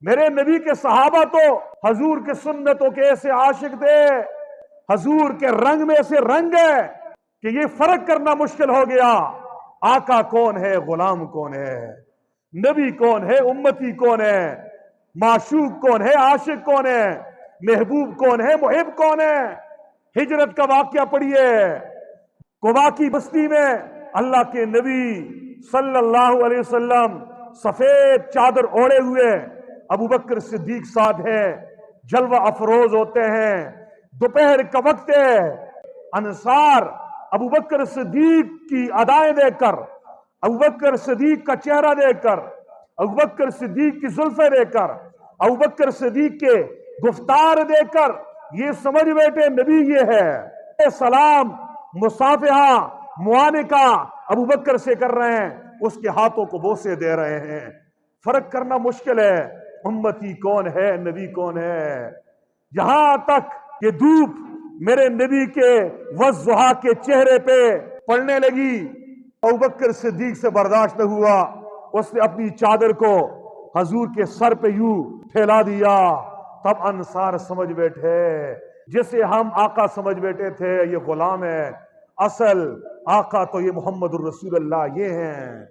میرے نبی کے صحابہ تو حضور کے سنتوں کے ایسے عاشق تھے، حضور کے رنگ میں ایسے رنگ ہے کہ یہ فرق کرنا مشکل ہو گیا، آقا کون ہے، غلام کون ہے، نبی کون ہے، امتی کون ہے، معشوق کون ہے، عاشق کون ہے، محبوب کون ہے، محب کون ہے۔ ہجرت کا واقعہ پڑھیے، قبا کی بستی میں اللہ کے نبی صلی اللہ علیہ وسلم سفید چادر اوڑے ہوئے، ابو بکر صدیق ساتھ ہے، جلوہ افروز ہوتے ہیں، دوپہر کا وقت ہے، انصار ابو بکر صدیق کی ادائیں دیکھ کر، ابو بکر صدیق کا چہرہ دیکھ کر، ابو بکر صدیق کی زلفیں دیکھ کر، ابو بکر صدیق کے گفتار دیکھ کر یہ سمجھ بیٹھے نبی یہ ہے۔ سلام مصافحہ معانقہ ابو بکر سے کر رہے ہیں، اس کے ہاتھوں کو بوسے دے رہے ہیں۔ فرق کرنا مشکل ہے، امتی کون ہے، نبی کون ہے۔ یہاں تک کہ دھوپ میرے نبی کے والضحیٰ کے چہرے پہ پڑنے لگی، ابو بکر صدیق سے برداشت نہ ہوا، اس نے اپنی چادر کو حضور کے سر پہ یوں پھیلا دیا۔ تب انصار سمجھ بیٹھے، جسے ہم آقا سمجھ بیٹھے تھے یہ غلام ہے، اصل آقا تو یہ محمد الرسول اللہ یہ ہیں۔